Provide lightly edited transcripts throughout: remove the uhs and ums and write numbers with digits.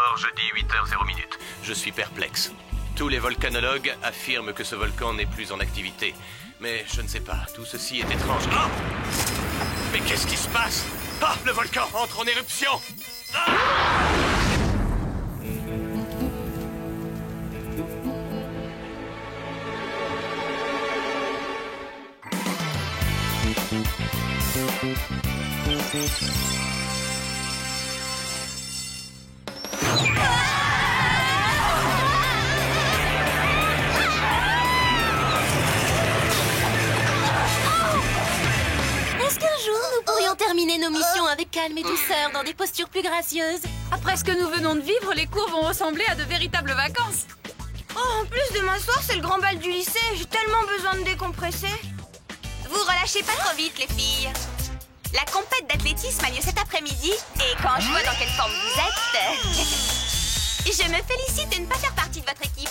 D'accord, jeudi 8h00. Je suis perplexe. Tous les volcanologues affirment que ce volcan n'est plus en activité. Mais je ne sais pas, tout ceci est étrange. Ah! Mais qu'est-ce qui se passe? Ah, le volcan entre en éruption! Ah! Est-ce qu'un jour nous pourrions terminer nos missions avec calme et douceur dans des postures plus gracieuses? Après ce que nous venons de vivre, les cours vont ressembler à de véritables vacances. Oh, en plus de m'asseoir, c'est le grand bal du lycée. J'ai tellement besoin de décompresser. Vous relâchez pas trop vite, les filles. La compète d'athlétisme a lieu cet après-midi, et quand je vois dans quelle forme vous êtes, je me félicite de ne pas faire partie de votre équipe.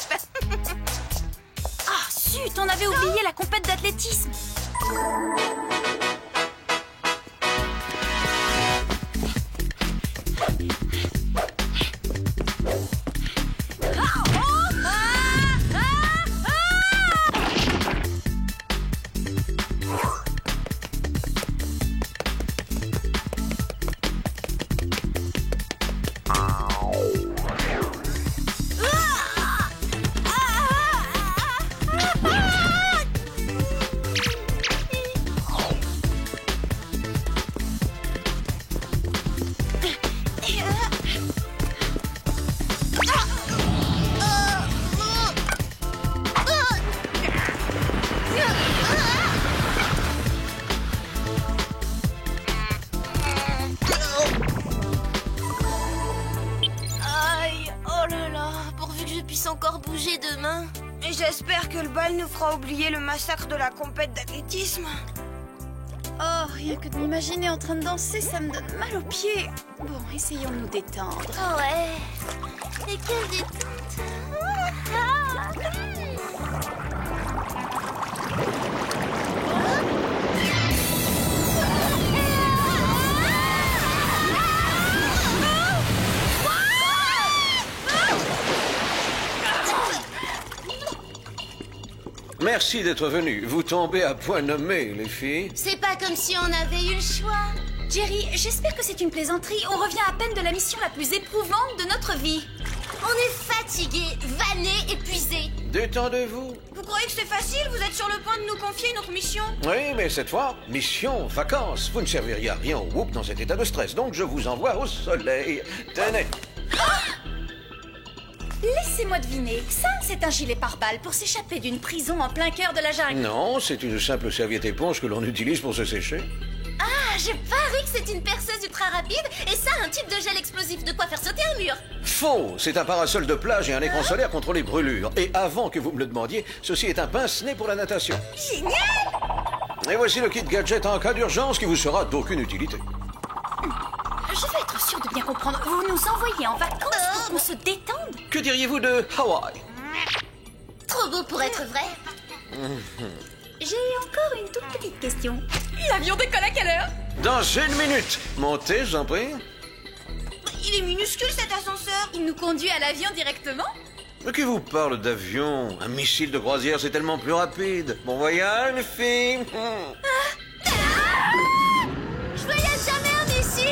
Ah, zut, on avait oublié la compète d'athlétisme. Encore bouger demain. Et j'espère que le bal nous fera oublier le massacre de la compète d'athlétisme. Oh, rien que de m'imaginer en train de danser, ça me donne mal aux pieds. Bon, essayons de nous détendre. Oh ouais. Et quelle détente. Merci d'être venus. Vous tombez à point nommé, les filles. C'est pas comme si on avait eu le choix. Jerry, j'espère que c'est une plaisanterie. On revient à peine de la mission la plus éprouvante de notre vie. On est fatigués, vannés, épuisés. Détendez-vous. Vous croyez que c'est facile? Vous êtes sur le point de nous confier une autre mission? Oui, mais cette fois, mission, vacances. Vous ne serviriez à rien au Whoop dans cet état de stress, donc je vous envoie au soleil. Tenez. Laissez-moi deviner. Ça, c'est un gilet pare-balles pour s'échapper d'une prison en plein cœur de la jungle. Non, c'est une simple serviette éponge que l'on utilise pour se sécher. Ah, je parie que c'est une perceuse ultra rapide et ça, un type de gel explosif de quoi faire sauter un mur. Faux! C'est un parasol de plage et un écran solaire contre les brûlures. Et avant que vous me le demandiez, ceci est un pince-nez pour la natation. Génial! Et voici le kit gadget en cas d'urgence qui vous sera d'aucune utilité. Je veux être sûre de bien comprendre. Vous nous envoyez en vacances pour qu'on se détende? Que diriez-vous de Hawaï? Trop beau pour être vrai. J'ai encore une toute petite question. L'avion décolle à quelle heure? Dans 1 minute. Montez, j'en prie. Il est minuscule cet ascenseur. Il nous conduit à l'avion directement? Mais qui vous parle d'avion? Un missile de croisière, c'est tellement plus rapide. Bon voyage, les filles. Je voyage jamais en missile.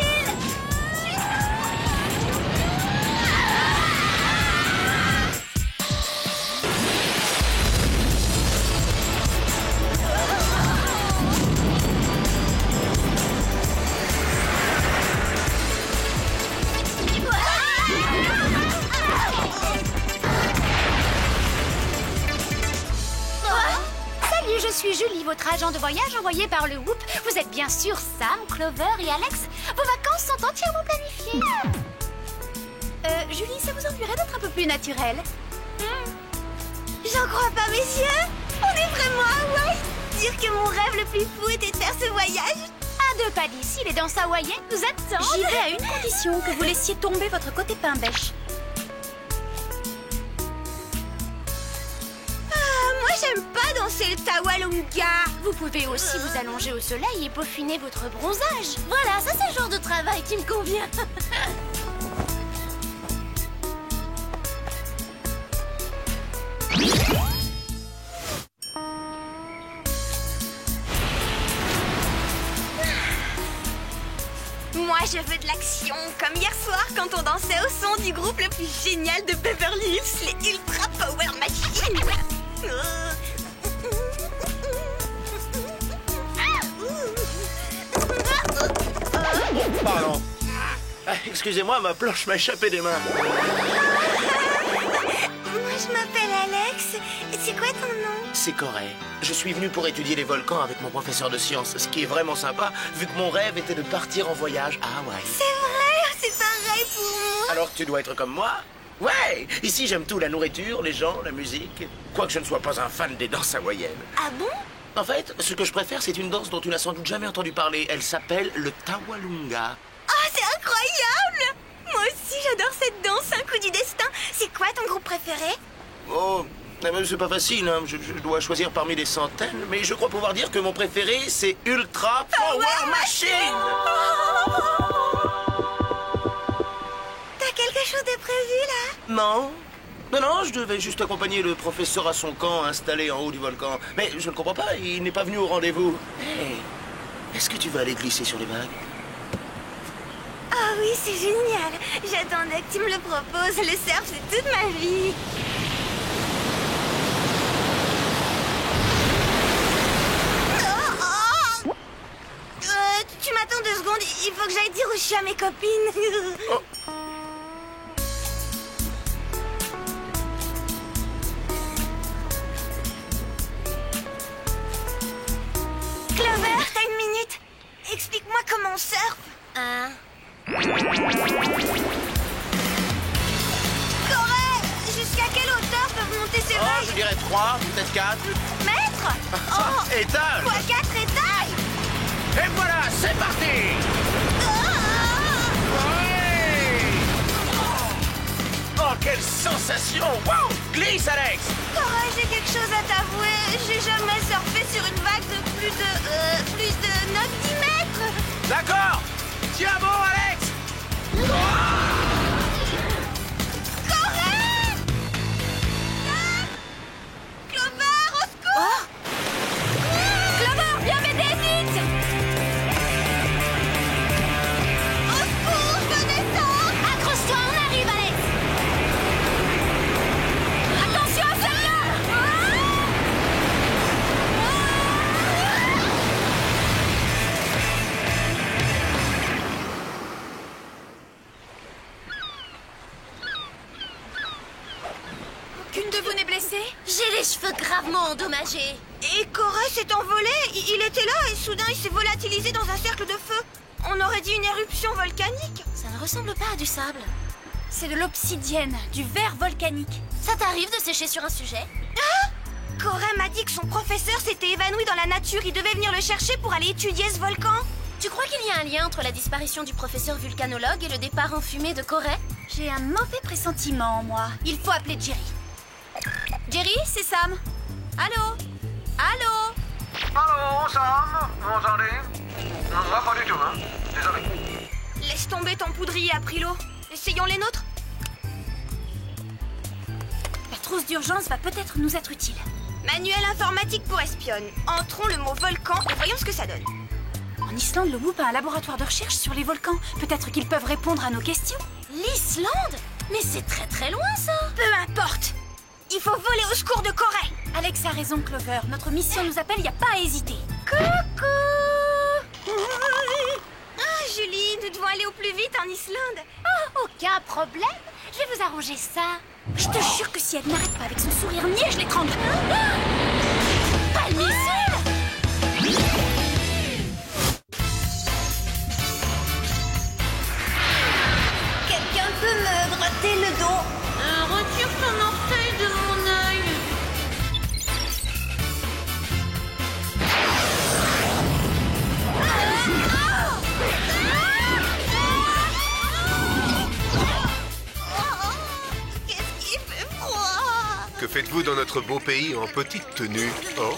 Je suis Julie, votre agent de voyage envoyé par le Whoop. Vous êtes bien sûr Sam, Clover et Alex. Vos vacances sont entièrement planifiées. Julie, ça vous ennuierait d'être un peu plus naturel? J'en crois pas, messieurs. On est vraiment à Hawaï. Dire que mon rêve le plus fou était de faire ce voyage. À 2 pas d'ici, les danses hawaïennes nous attendent. J'y vais à une condition, que vous laissiez tomber votre côté pain bêche. Moi, j'aime pas danser le tawalunga. Vous pouvez aussi vous allonger au soleil et peaufiner votre bronzage. Voilà, ça c'est le genre de travail qui me convient. je veux de l'action, comme hier soir quand on dansait au son du groupe le plus génial de Beverly Hills, les Ultra Power Machines. Pardon. Ah, excusez-moi, ma planche m'a échappé des mains. Moi, je m'appelle Alex. C'est quoi ton nom? C'est Corée. Je suis venu pour étudier les volcans avec mon professeur de sciences, ce qui est vraiment sympa, vu que mon rêve était de partir en voyage à Hawaï. C'est vrai, c'est pareil pour moi. Alors tu dois être comme moi? Ouais! Ici, j'aime tout, la nourriture, les gens, la musique. Quoique je ne sois pas un fan des danses hawaïennes. Ah bon? En fait, ce que je préfère, c'est une danse dont tu n'as sans doute jamais entendu parler. Elle s'appelle le Tawalunga. Oh, c'est incroyable! Moi aussi, j'adore cette danse, un coup du destin. C'est quoi ton groupe préféré? Oh, c'est pas facile, hein. Je dois choisir parmi des centaines, mais je crois pouvoir dire que mon préféré, c'est Ultra Power Machine! T'as quelque chose de prévu, là? Non. Non, je devais juste accompagner le professeur à son camp installé en haut du volcan. Mais je ne comprends pas, il n'est pas venu au rendez-vous. Hey, est-ce que tu vas aller glisser sur les vagues? Ah oui, c'est génial. J'attendais que tu me le proposes. Le surf, c'est toute ma vie. Tu m'attends 2 secondes. Il faut que j'aille dire où je suis à mes copines. Oh. Clover, t'as une minute? Explique-moi comment on surfe. Corée, jusqu'à quelle hauteur peuvent monter ces Oh, vagues? je dirais 3, peut-être 4. Mètres? Oh, Étage! quoi, 4 étages? Et voilà, c'est parti! Oh, quelle sensation! Wow! Glisse, Alex! Corée, j'ai quelque chose à t'avouer. J'ai jamais surfé sur une vague de plus de 9-10 mètres. D'accord! Tiens bon, Alex! Corée! Clover, au secours! Clover, viens m'aider vite! Au secours, je descends! Accroche-toi, on arrive, Alex! Attention à celle-là! Aucune de vous n'est blessée? J'ai les cheveux gravement endommagés. Et Corée s'est envolé. Il était là et soudain il s'est volatilisé dans un cercle de feu. On aurait dit une éruption volcanique. Ça ne ressemble pas à du sable. C'est de l'obsidienne, du verre volcanique. Ça t'arrive de sécher sur un sujet? Corée m'a dit que son professeur s'était évanoui dans la nature. Il devait venir le chercher pour aller étudier ce volcan. Tu crois qu'il y a un lien entre la disparition du professeur vulcanologue et le départ en fumée de Corée? J'ai un mauvais pressentiment, moi. Il faut appeler Jerry. Jerry, c'est Sam. Allô? Allô? Allô, Sam? Vous m'entendez? Non, pas du tout, hein. Désolé. Laisse tomber ton poudrier, Aprilo. Essayons les nôtres. La trousse d'urgence va peut-être nous être utile. Manuel informatique pour espionne. Entrons le mot volcan et voyons ce que ça donne. En Islande, le WHOOP a un laboratoire de recherche sur les volcans. Peut-être qu'ils peuvent répondre à nos questions. L'Islande? Mais c'est très très loin ça! Peu importe. Il faut voler au secours de Corée. Alex a raison, Clover. Notre mission nous appelle, y a pas à hésiter. Coucou. Ah, Julie, nous devons aller au plus vite en Islande. Oh, aucun problème. Je vais vous arranger ça. Je te jure que si elle n'arrête pas avec son sourire niais, je l'étrangle. Pas le missile! Quelqu'un peut me gratter le dos? Retire ton orteil de mon œil. Qu'est-ce qui fait froid? Que faites-vous dans notre beau pays en petite tenue? Oh,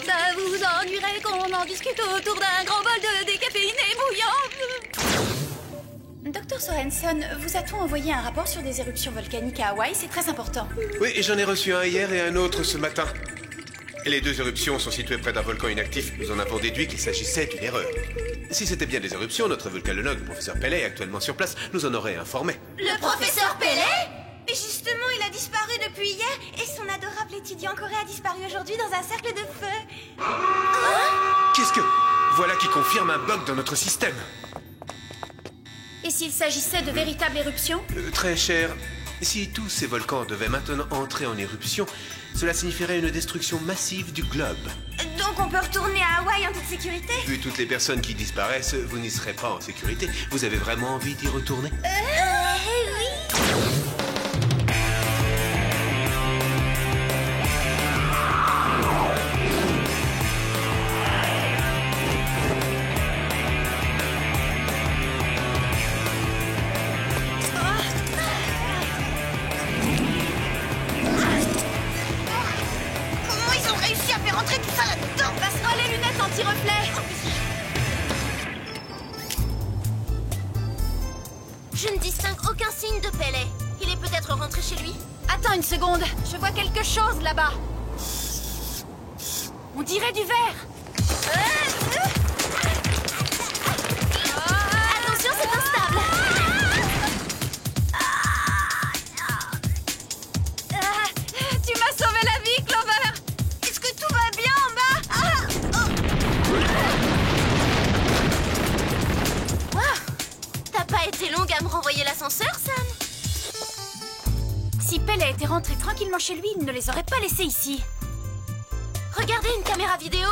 Ça vous ennuierait qu'on en discute autour d'un grand bol de décaféiné bouillant? Dr Sorensen, vous a-t-on envoyé un rapport sur des éruptions volcaniques à Hawaï? C'est très important. oui, et j'en ai reçu un hier et un autre ce matin. Et les deux éruptions sont situées près d'un volcan inactif. Nous en avons déduit qu'il s'agissait d'une erreur. Si c'était bien des éruptions, notre volcanologue, le professeur Pellet, actuellement sur place, nous en aurait informé. Le professeur Pellet? Mais justement, il a disparu depuis hier et son adorable étudiant Corée a disparu aujourd'hui dans un cercle de feu. Qu'est-ce que... Voilà qui confirme un bug dans notre système. Et s'il s'agissait de véritables éruptions? Très cher, si tous ces volcans devaient maintenant entrer en éruption, cela signifierait une destruction massive du globe. Donc on peut retourner à Hawaï en toute sécurité? Vu toutes les personnes qui disparaissent, vous n'y serez pas en sécurité. Vous avez vraiment envie d'y retourner? Oui. Comment ils ont réussi à faire entrer tout ça là-dedans? Passe-moi les lunettes anti-reflet. Je ne distingue aucun signe de Pellet. Il est peut-être rentré chez lui. Attends une seconde, je vois quelque chose là-bas. On dirait du verre. Attention, c'est instable. Tu m'as sauvé la vie, Clover. Est-ce que tout va bien en bas? T'as pas été longue à me renvoyer l'ascenseur, Sam? Si Pellet était rentré tranquillement chez lui, il ne les aurait pas laissés ici. Regardez une caméra vidéo.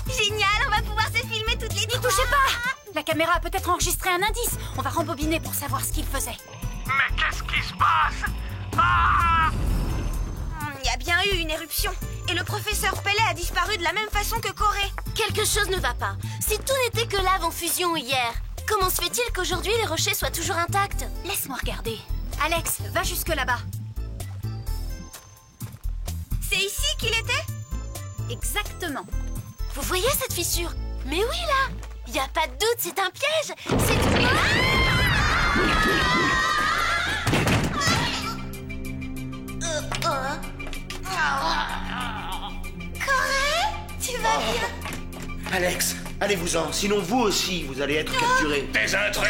Génial, on va pouvoir se filmer toutes les deux. N'y touchez pas! La caméra a peut-être enregistré un indice. On va rembobiner pour savoir ce qu'il faisait. Mais qu'est-ce qui se passe? Ah! Il y a bien eu une éruption. Et le professeur Pellet a disparu de la même façon que Corée. Quelque chose ne va pas. Si tout n'était que lave en fusion hier, comment se fait-il qu'aujourd'hui les rochers soient toujours intacts? Laisse-moi regarder. Alex, va jusque là-bas. C'est ici qu'il était? Exactement. Vous voyez cette fissure? Mais oui, là! Y a pas de doute, c'est un piège! C'est... Corée? Tu vas bien? Alex, allez-vous-en, sinon vous aussi, vous allez être capturés. Des intrus!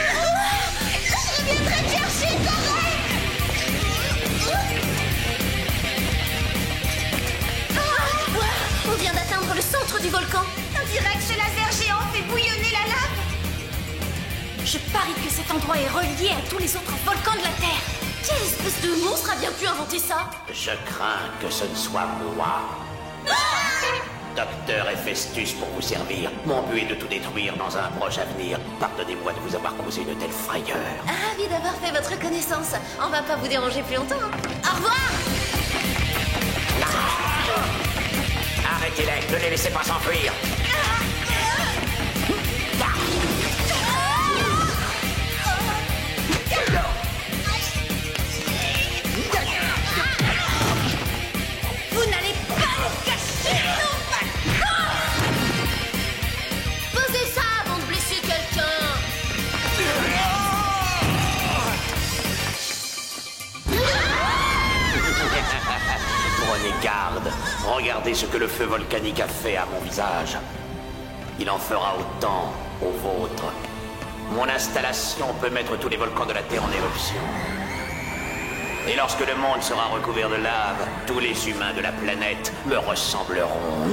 Je viendrai te chercher, Corée! On vient d'atteindre le centre du volcan. On dirait que ce laser géant fait bouillonner la lave. Je parie que cet endroit est relié à tous les autres volcans de la Terre. Quelle espèce de monstre a bien pu inventer ça? Je crains que ce ne soit moi. Docteur Héphaestus pour vous servir. Mon but est de tout détruire dans un proche avenir. Pardonnez-moi de vous avoir causé une telle frayeur. Ravi d'avoir fait votre connaissance. On va pas vous déranger plus longtemps. Au revoir! Arrêtez-les, ne les laissez pas s'enfuir. Vous n'allez pas nous cacher nos balcons! Posez ça avant de blesser quelqu'un! Prenez garde. Regardez ce que le feu volcanique a fait à mon visage. Il en fera autant au vôtre. Mon installation peut mettre tous les volcans de la Terre en éruption. Et lorsque le monde sera recouvert de lave, tous les humains de la planète me ressembleront.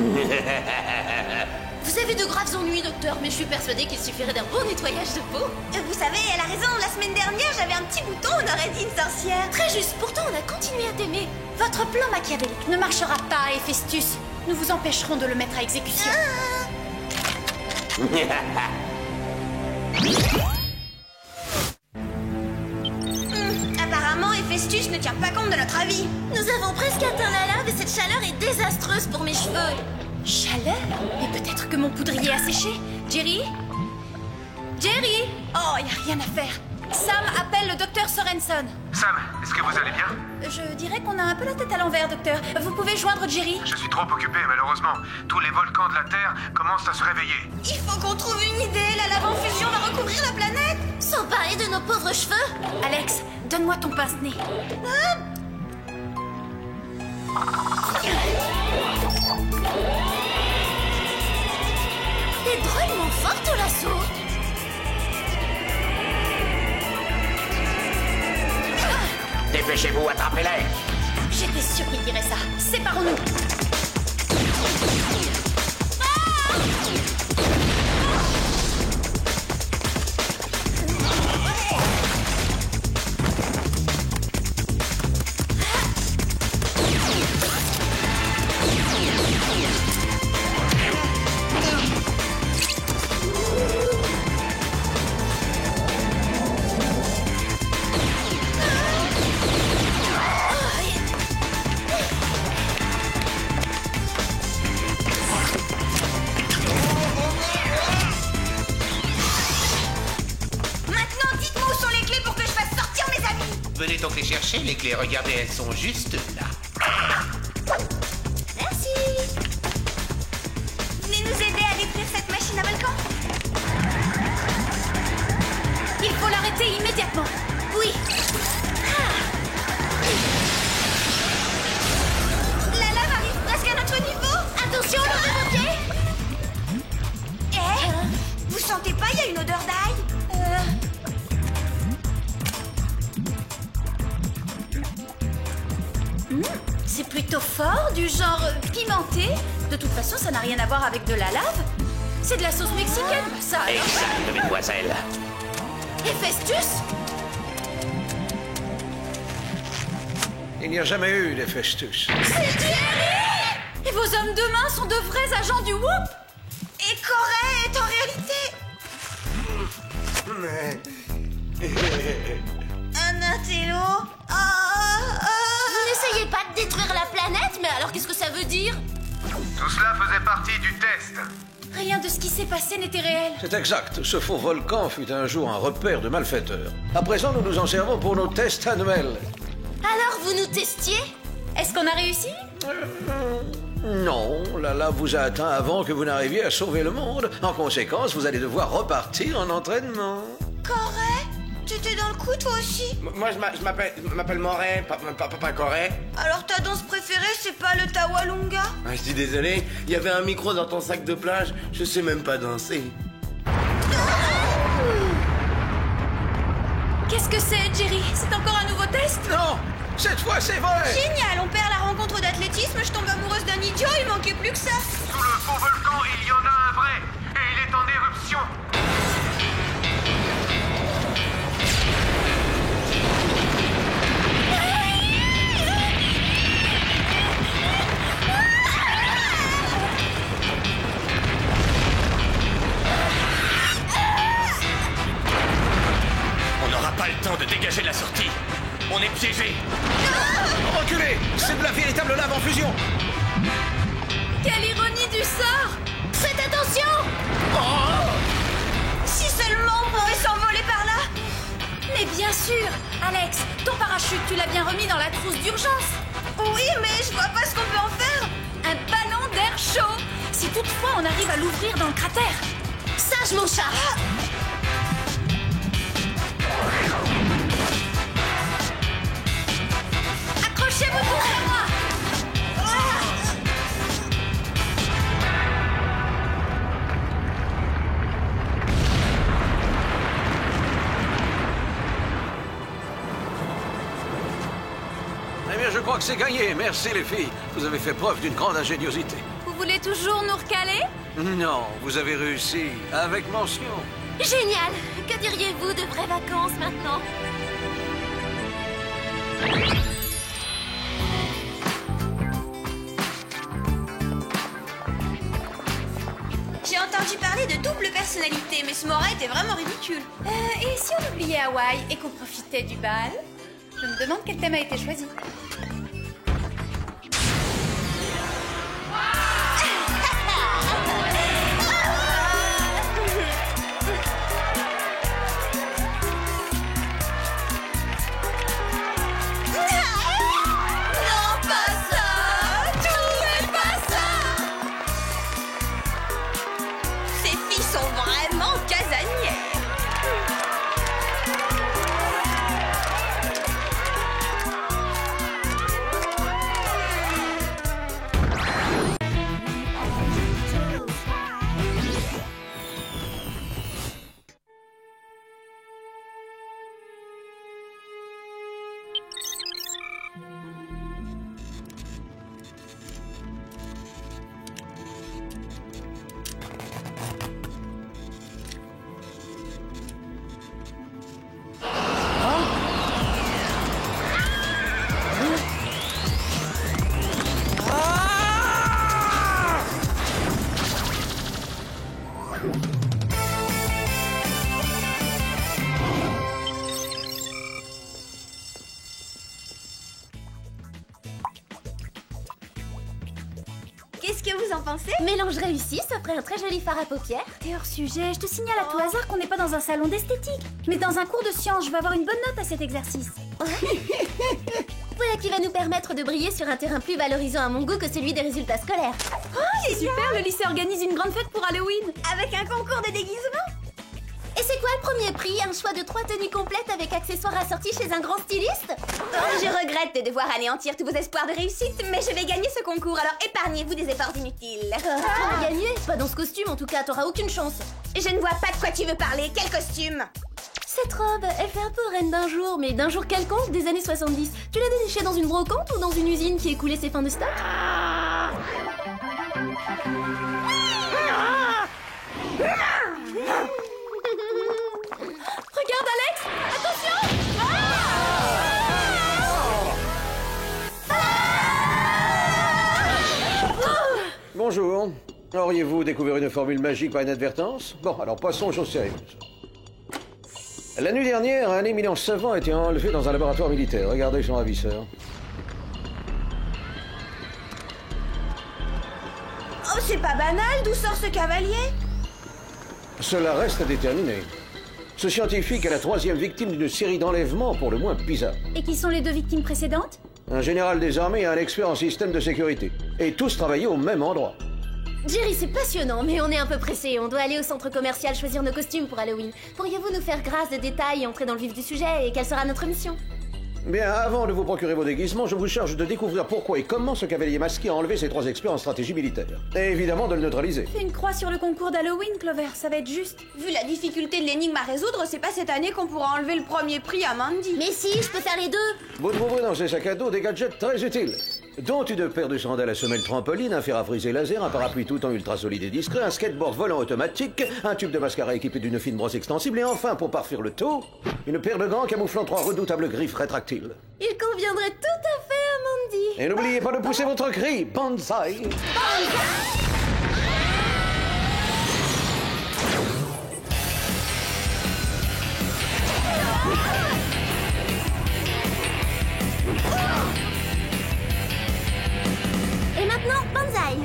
Vous avez de graves ennuis, docteur, mais je suis persuadée qu'il suffirait d'un bon nettoyage de peau. Vous savez, elle a raison. La semaine dernière, j'avais un petit bouton, on aurait dit une sorcière. Très juste, pourtant on a continué à t'aimer. Votre plan machiavélique ne marchera pas, Héphaestus. Nous vous empêcherons de le mettre à exécution. Apparemment, Héphaestus ne tient pas compte de notre avis. Nous avons presque atteint la lave et cette chaleur est désastreuse pour mes cheveux. Chaleur? Et peut-être que mon poudrier a séché. Jerry? Jerry? Oh, y a rien à faire. Sam appelle le docteur Sorensen. Sam, est-ce que vous allez bien? Je dirais qu'on a un peu la tête à l'envers, docteur. Vous pouvez joindre Jerry? Je suis trop occupé, malheureusement. Tous les volcans de la Terre commencent à se réveiller. Il faut qu'on trouve une idée. La lave en fusion va recouvrir la planète. Sans parler de nos pauvres cheveux. Alex, donne-moi ton pince-nez. Elle est drôlement forte, l'assaut. Dépêchez-vous, attrapez-les. J'étais sûre qu'il dirait ça. Séparons-nous. Venez donc les chercher, les clés. Regardez, elles sont juste là. Merci. Venez nous aider à détruire cette machine à volcan. Il faut l'arrêter immédiatement. Oui. La lave arrive presque à notre niveau. Attention, le pied. Vous sentez pas, il y a une odeur d'ail. C'est plutôt fort, du genre pimenté. De toute façon, ça n'a rien à voir avec de la lave. C'est de la sauce mexicaine, ça. Exact, mesdemoiselles. Et Festus? Il n'y a jamais eu de Festus. C'est Jerry! Et vos hommes de main sont de vrais agents du Whoop? Et Corée est en réalité... Un intello. Vous n'essayez pas de détruire la planète, mais alors qu'est-ce que ça veut dire? Tout cela faisait partie du test. Rien de ce qui s'est passé n'était réel. C'est exact. Ce faux volcan fut un jour un repère de malfaiteurs. À présent, nous nous en servons pour nos tests annuels. Alors vous nous testiez? Est-ce qu'on a réussi? Non, la lave vous a atteint avant que vous n'arriviez à sauver le monde. En conséquence, vous allez devoir repartir en entraînement. Corée? T'étais dans le coup toi aussi? Moi, je m'appelle Moret, pas Corée. Alors ta danse préférée, c'est pas le Tawalunga? Ah, je dis désolé, il y avait un micro dans ton sac de plage, je sais même pas danser. Qu'est-ce que c'est, Jerry? C'est encore un nouveau test? Non! Cette fois, c'est vrai! Génial, on perd la rencontre d'athlétisme, je tombe amoureuse d'un idiot, il manquait plus que ça. Sous le faux volcan, il y en a un vrai. Et il est en éruption. On n'aura pas le temps de dégager la sortie. On est piégés. Reculez! C'est de la véritable lave en fusion! Quelle ironie du sort! Faites attention! Si seulement on pouvait s'envoler par là. Mais bien sûr! Alex, ton parachute, tu l'as bien remis dans la trousse d'urgence. Oui, mais je vois pas ce qu'on peut en faire. Un ballon d'air chaud! Si toutefois on arrive à l'ouvrir dans le cratère. Sage, mon chat! Accrochez-vous tous à moi! Eh bien, je crois que c'est gagné. Merci, les filles. Vous avez fait preuve d'une grande ingéniosité. Vous voulez toujours nous recaler? Non, vous avez réussi. Avec mention. Génial! Que diriez-vous de vraies vacances maintenant? J'ai entendu parler de double personnalité, mais ce Moret était vraiment ridicule. Et si on oubliait Hawaï et qu'on profitait du bal? Je me demande quel thème a été choisi. Non, pas ça! Tout pas ça! Ces filles sont vraiment casanières. Qu'est-ce que vous en pensez? Mélange réussi, ça ferait un très joli fard à paupières. T'es hors sujet, je te signale à tout hasard qu'on n'est pas dans un salon d'esthétique, mais dans un cours de sciences. Je vais avoir une bonne note à cet exercice. Voilà qui va nous permettre de briller sur un terrain plus valorisant à mon goût que celui des résultats scolaires. Oh, c'est super, le lycée organise une grande fête pour Halloween. Avec un concours de déguisement? Et c'est quoi le premier prix? Un choix de 3 tenues complètes avec accessoires assortis chez un grand styliste? Je regrette de devoir anéantir tous vos espoirs de réussite, mais je vais gagner ce concours, alors épargnez-vous des efforts inutiles. Tu vas gagner? Pas dans ce costume en tout cas, t'auras aucune chance. Je ne vois pas de quoi tu veux parler, quel costume? Cette robe, elle fait un peu reine d'un jour, mais d'un jour quelconque des années 70. Tu l'as dénichée dans une brocante ou dans une usine qui écoulait ses fins de stock? Regarde Alex, attention! Bonjour. Auriez-vous découvert une formule magique par inadvertance? Bon, alors passons aux choses sérieuses. La nuit dernière, un éminent savant a été enlevé dans un laboratoire militaire. Regardez son ravisseur. Oh, c'est pas banal, d'où sort ce cavalier? Cela reste à déterminer. Ce scientifique est la 3e victime d'une série d'enlèvements pour le moins bizarres. Et qui sont les 2 victimes précédentes? Un général des armées et un expert en système de sécurité. Et tous travaillaient au même endroit. Jerry, c'est passionnant, mais on est un peu pressé. On doit aller au centre commercial choisir nos costumes pour Halloween. Pourriez-vous nous faire grâce de détails et entrer dans le vif du sujet? Et quelle sera notre mission? Bien, avant de vous procurer vos déguisements, je vous charge de découvrir pourquoi et comment ce cavalier masqué a enlevé ces 3 experts en stratégie militaire. Et évidemment de le neutraliser. Fais une croix sur le concours d'Halloween, Clover, ça va être juste. Vu la difficulté de l'énigme à résoudre, c'est pas cette année qu'on pourra enlever le premier prix à Mandy. Mais si, je peux faire les 2. Vous trouverez dans ces sacs à dos des gadgets très utiles, dont une paire de sandales à semelle trampoline, un fer à friser laser, un parapluie tout en ultra solide et discret, un skateboard volant automatique, un tube de mascara équipé d'une fine brosse extensible et enfin, pour parfaire le tout, une paire de gants camouflant 3 redoutables griffes rétractiles. Il conviendrait tout à fait à Mandy. Et n'oubliez pas de pousser votre cri, Banzai. Et maintenant, Banzai.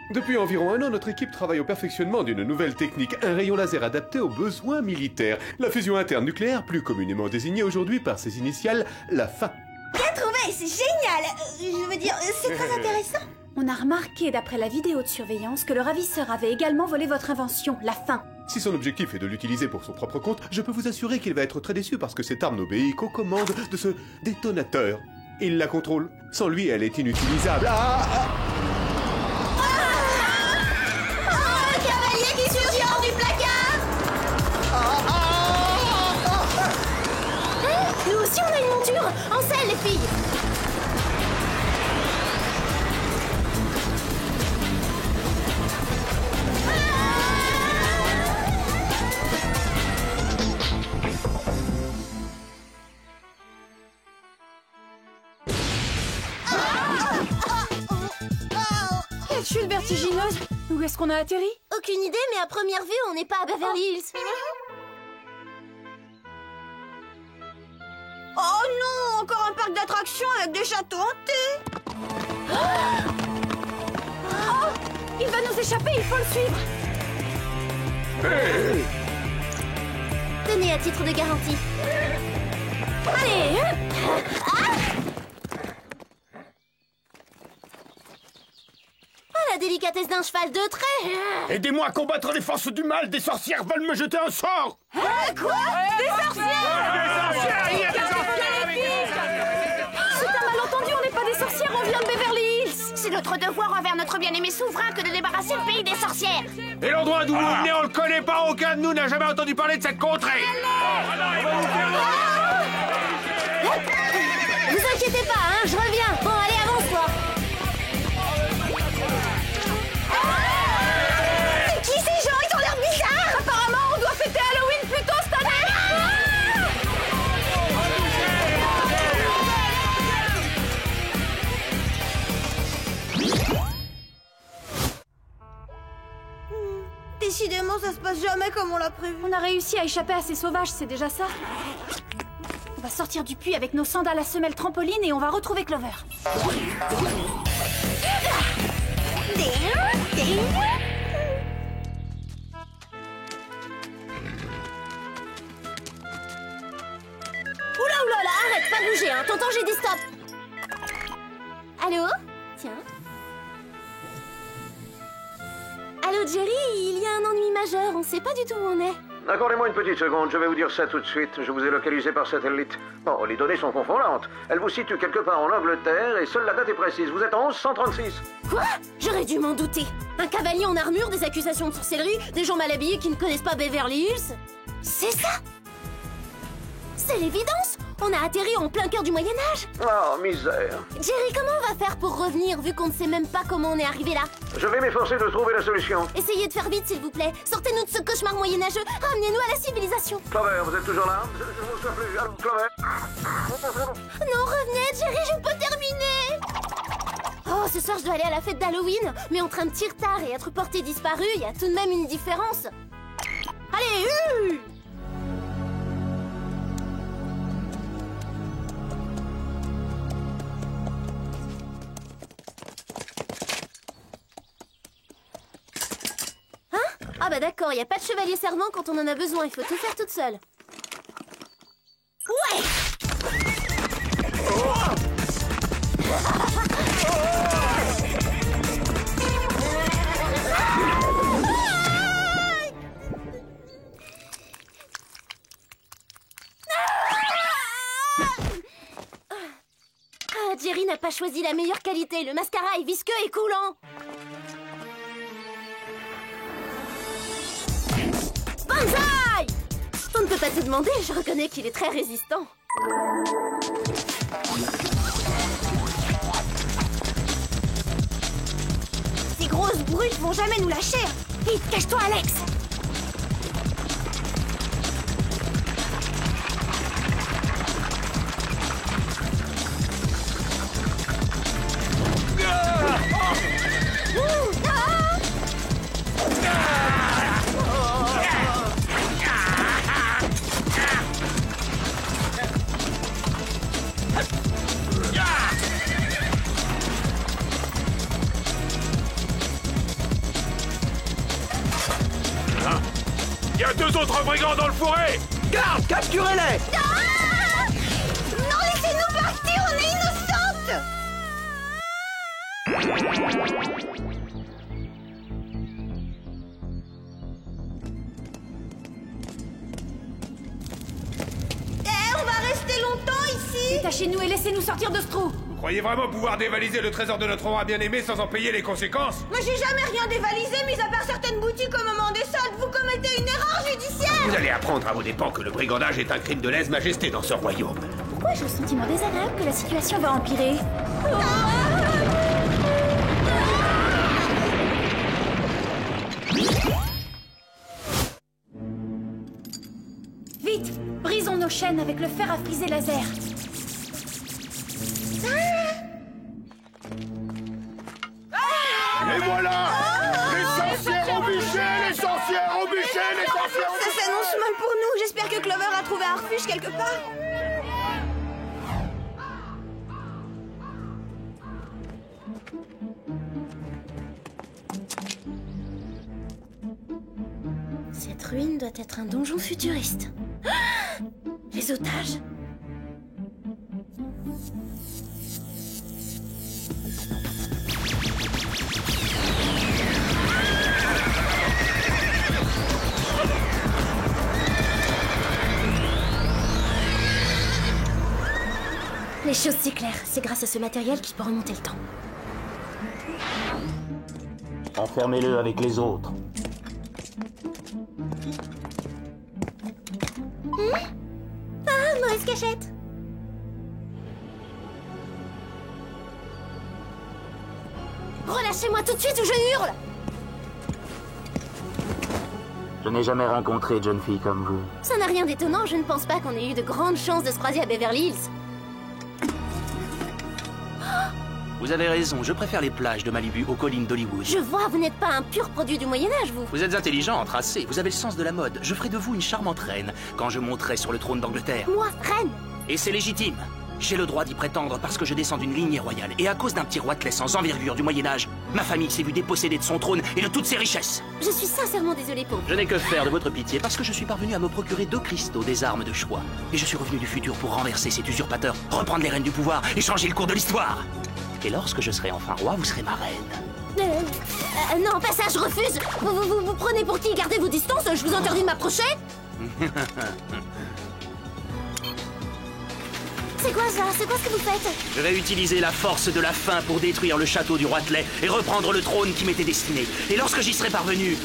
Depuis environ 1 an, notre équipe travaille au perfectionnement d'une nouvelle technique, un rayon laser adapté aux besoins militaires. La fusion interne nucléaire, plus communément désignée aujourd'hui par ses initiales, la FA. Bien trouvé, c'est génial. Je veux dire, c'est très intéressant. On a remarqué, d'après la vidéo de surveillance, que le ravisseur avait également volé votre invention, la fin. Si son objectif est de l'utiliser pour son propre compte, je peux vous assurer qu'il va être très déçu parce que cette arme n'obéit qu'aux commandes de ce détonateur. Il la contrôle. Sans lui, elle est inutilisable. Le cavalier qui surgit hors du placard. Nous aussi, on a une monture. En selle, les filles. Quelle chute vertigineuse! Où est-ce qu'on a atterri? Aucune idée, mais à première vue, on n'est pas à Beverly Hills. Oh non, encore un parc d'attractions avec des châteaux hantés. Oh! Il va nous échapper, il faut le suivre! Tenez à titre de garantie. Allez! Oh, la délicatesse d'un cheval de trait. Aidez-moi à combattre les forces du mal, des sorcières veulent me jeter un sort. Quoi? Des sorcières? C'est un malentendu, on n'est pas des sorcières, on vient de Beverly Hills! C'est notre devoir envers notre bien-aimé souverain que de débarrasser le pays des sorcières. Et l'endroit d'où vous venez, on le connaît pas, aucun de nous n'a jamais entendu parler de cette contrée. Vous inquiétez pas, hein, je reviens. Bon, allez, avance-toi. C'est qui ces gens? Ils ont l'air bizarres. Apparemment, on doit fêter Halloween plus tôt cette année! Décidément, ça se passe jamais comme on l'a prévu. On a réussi à échapper à ces sauvages, c'est déjà ça. On va sortir du puits avec nos sandales à semelle trampoline et on va retrouver Clover. Oula, arrête, pas de bouger, hein. T'entends, j'ai dit stop. Allô? Tiens. Allô, Jerry, il y a un ennui majeur, on sait pas du tout où on est. Accordez-moi une petite seconde, je vais vous dire ça tout de suite. Je vous ai localisé par satellite. Bon, les données sont confondantes. Elles vous situent quelque part en Angleterre et seule la date est précise. Vous êtes en 1136. Quoi? J'aurais dû m'en douter. Un cavalier en armure, des accusations de sorcellerie, des gens mal habillés qui ne connaissent pas Beverly Hills. C'est ça? C'est l'évidence! On a atterri en plein cœur du Moyen-Âge! Oh, misère! Jerry, comment on va faire pour revenir vu qu'on ne sait même pas comment on est arrivé là? Je vais m'efforcer de trouver la solution. Essayez de faire vite, s'il vous plaît. Sortez-nous de ce cauchemar moyenâgeux. Ramenez-nous à la civilisation. Clover, vous êtes toujours là? Je ne vous souviens plus. Allô, Clover? Non, revenez, Jerry, je peux terminer! Oh, ce soir, je dois aller à la fête d'Halloween. Mais entre un petit retard et être porté disparu, il y a tout de même une différence. Allez, Ah bah d'accord, y a pas de chevalier servant quand on en a besoin, il faut tout faire toute seule. Ouais! Ah, Jerry n'a pas choisi la meilleure qualité, le mascara est visqueux et coulant. Banzai! On ne peut pas tout demander, je reconnais qu'il est très résistant. Ces grosses brutes vont jamais nous lâcher. Vite, cache-toi, Alex. Il y a 2 autres brigands dans le fourré! Garde, capturez-les! Non, laissez-nous partir, on est innocentes! On va rester longtemps ici? Détachez-nous et laissez-nous sortir de ce trou! Vous croyez vraiment pouvoir dévaliser le trésor de notre roi bien-aimé sans en payer les conséquences? Moi, j'ai jamais rien dévalisé, mis à part certaines boutiques au moment des soldes. Vous commettez une erreur judiciaire! Vous allez apprendre à vos dépens que le brigandage est un crime de lèse-majesté dans ce royaume. Pourquoi j'ai le sentiment désagréable que la situation va empirer? Vite! Brisons nos chaînes avec le fer à friser laser. Et voilà! Les sorcières au bûcher! Les sorcières au bûcher! Les sorcières au Ça s'annonce mal pour nous. J'espère que Clover a trouvé un refuge quelque part. Cette ruine doit être un donjon futuriste. Ah! Les otages. Les choses s'éclairent. C'est grâce à ce matériel qu'il peut remonter le temps. Enfermez-le avec les autres. Ah, mauvaise cachette. Relâchez-moi tout de suite ou je hurle. Je n'ai jamais rencontré de jeune fille comme vous. Ça n'a rien d'étonnant, je ne pense pas qu'on ait eu de grandes chances de se croiser à Beverly Hills. Vous avez raison, je préfère les plages de Malibu aux collines d'Hollywood. Je vois, vous n'êtes pas un pur produit du Moyen-Âge, vous. Vous êtes intelligent, tracé, vous avez le sens de la mode. Je ferai de vous une charmante reine quand je monterai sur le trône d'Angleterre. Moi, reine. Et c'est légitime. J'ai le droit d'y prétendre parce que je descends d'une lignée royale. Et à cause d'un petit roitelet sans envergure du Moyen-Âge, ma famille s'est vue dépossédée de son trône et de toutes ses richesses. Je suis sincèrement désolée pour vous. Je n'ai que faire de votre pitié parce que je suis parvenu à me procurer 2 cristaux, des armes de choix. Et je suis revenu du futur pour renverser cet usurpateur, reprendre les rênes du pouvoir et changer le cours de l'histoire. Et lorsque je serai enfin roi, vous serez ma reine. Non, pas ça, je refuse. Vous prenez pour qui? Gardez vos distances, je vous interdis de m'approcher. C'est quoi ça? C'est quoi ce que vous faites? Je vais utiliser la force de la faim pour détruire le château du roitelet et reprendre le trône qui m'était destiné. Et lorsque j'y serai parvenu,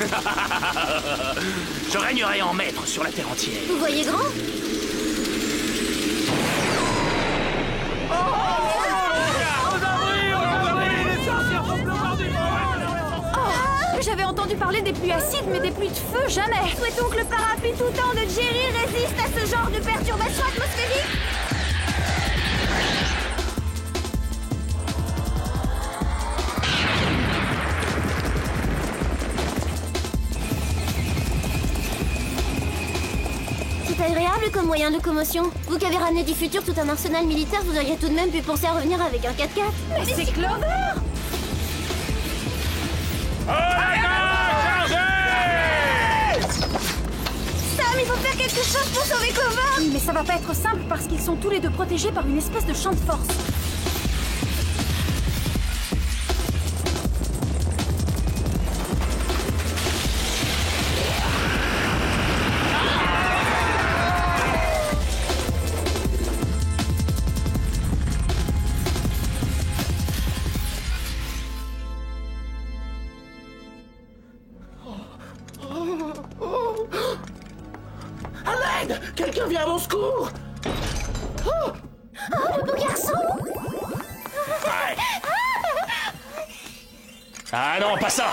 je régnerai en maître sur la terre entière. Vous voyez grand? J'avais entendu parler des pluies acides, mais des pluies de feu, jamais. Souhaitons que le parapluie tout temps de Jerry résiste à ce genre de perturbation atmosphérique. C'est agréable comme moyen de locomotion. Vous qui avez ramené du futur tout un arsenal militaire, vous auriez tout de même pu penser à revenir avec un 4x4. Mais c'est Clover! Sam, il faut faire quelque chose pour sauver Clover! Oui, mais ça va pas être simple parce qu'ils sont tous les deux protégés par une espèce de champ de force. À l'aide! Quelqu'un vient à mon secours! Oh, le beau garçon! Ah non, pas ça!